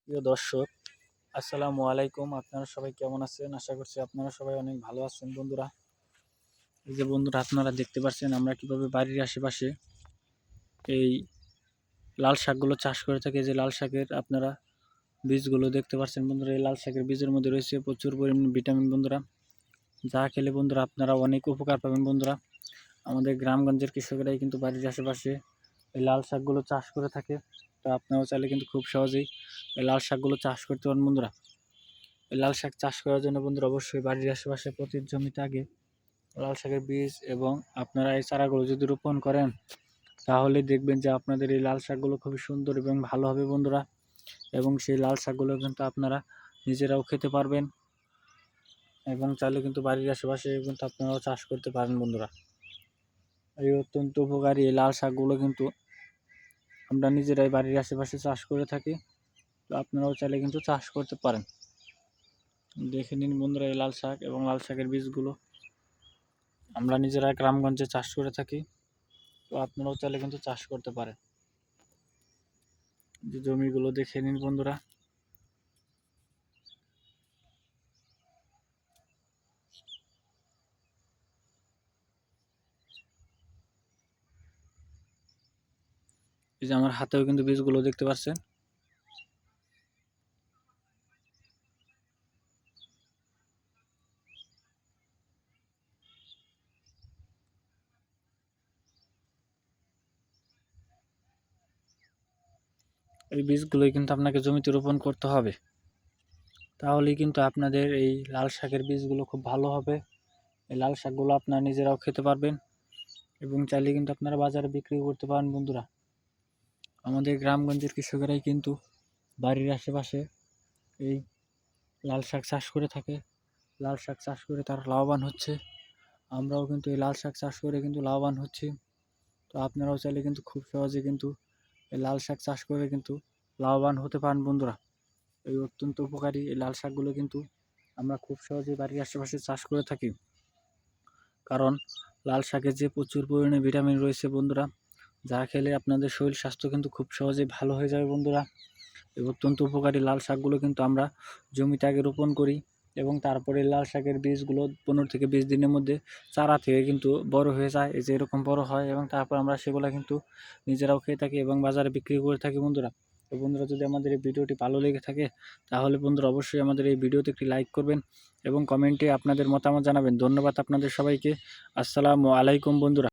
প্রিয় দর্শক, আসসালামু আলাইকুম। আপনারা সবাই কেমন আছেন? আশা করছি আপনারা সবাই অনেক ভালো আছেন। বন্ধুরা, এই যে বন্ধুরা আপনারা দেখতে পাচ্ছেন আমরা কিভাবে বাড়ির আশেপাশে এই লাল শাকগুলো চাষ করে থাকি। যে লাল শাকের আপনারা বীজগুলো দেখতে পাচ্ছেন বন্ধুরা, এই লাল শাকের বীজের মধ্যে রয়েছে প্রচুর পরিমাণে ভিটামিন বন্ধুরা, যা খেলে বন্ধুরা আপনারা অনেক উপকার পাবেন। বন্ধুরা, আমাদের গ্রামগঞ্জের কৃষকেরাই কিন্তু বাড়ির আশেপাশে এই লাল শাকগুলো চাষ করে থাকে। তো আপনারাও চাইলে কিন্তু খুব সহজেই এই লাল শাকগুলো চাষ করতে পারেন। বন্ধুরা, এই লাল শাক চাষ করার জন্য বন্ধুরা অবশ্যই বাড়ির আশেপাশে প্রতি জমিতে আগে লাল শাকের বীজ এবং আপনারা এই চারাগুলো যদি রোপণ করেন, তাহলে দেখবেন যে আপনাদের এই লাল শাকগুলো খুবই সুন্দর এবং ভালো হবে বন্ধুরা। এবং সেই লাল শাকগুলো কিন্তু আপনারা নিজেরাও খেতে পারবেন এবং চাইলে কিন্তু বাড়ির আশেপাশে কিন্তু আপনারাও চাষ করতে পারেন। বন্ধুরা, এই অত্যন্ত উপকারী এই লাল শাকগুলো কিন্তু আমরা নিজেরাই বাড়ির আশেপাশে চাষ করে থাকি। তো আপনারাও চাইলে কিন্তু চাষ করতে পারেন। দেখে নিন বন্ধুরা, এই লাল শাক এবং লাল শাকের বীজগুলো আমরা নিজেরা গ্রামগঞ্জে চাষ করে থাকি। তো আপনারাও চাইলে কিন্তু চাষ করতে পারেন। যে জমিগুলো দেখে নিন বন্ধুরা, এই যে আমার হাতেও কিন্তু বীজগুলো দেখতে পাচ্ছেন। এই বীজগুলোই কিন্তু আপনাকে জমিতে রোপণ করতে হবে, তাহলেই কিন্তু আপনাদের এই লাল শাকের বীজগুলো খুব ভালো হবে। এই লাল শাকগুলো আপনারা নিজেরাও খেতে পারবেন এবং চাইলে কিন্তু আপনারা বাজারে বিক্রি করতে পারেন। বন্ধুরা, আমাদের গ্রামগঞ্জের কৃষকেরাই কিন্তু বাড়ির আশেপাশে এই লাল শাক চাষ করে থাকে। লাল শাক চাষ করে তারা লাভবান হচ্ছে। আমরাও কিন্তু এই লাল শাক চাষ করে কিন্তু লাভবান হচ্ছি। তো আপনারাও চাইলে কিন্তু খুব সহজে কিন্তু এই লাল শাক চাষ করে কিন্তু লাভবান হতে পারেন। বন্ধুরা, এই অত্যন্ত উপকারী এই লাল শাকগুলো কিন্তু আমরা খুব সহজেই বাড়ির আশেপাশে চাষ করে থাকি, কারণ লাল শাকে যে প্রচুর পরিমাণে ভিটামিন রয়েছে বন্ধুরা, যা খেলে আপনাদের শরীর স্বাস্থ্য কিন্তু খুব সহজেই ভালো হয়ে যাবে। বন্ধুরা, এই অত্যন্ত উপকারী লাল শাকগুলো কিন্তু আমরা জমিতে আগে রোপণ করি এবং তারপরে লাল শাকের বীজগুলো 15 থেকে 20 দিনের মধ্যে চারা থেকে কিন্তু বড় হয়ে যায়। এই যে এরকম বড় হয় এবং তারপর আমরা সেগুলো কিন্তু নিজেরাও খেয়ে থাকি এবং বাজারে বিক্রি করে থাকি। বন্ধুরা, তো বন্ধুরা, যদি আমাদের এই ভিডিওটি ভালো লেগে থাকে, তাহলে বন্ধুরা অবশ্যই আমাদের এই ভিডিওতে একটি লাইক করবেন এবং কমেন্টে আপনাদের মতামত জানাবেন। ধন্যবাদ আপনাদের সবাইকে। আসসালামু আলাইকুম বন্ধুরা।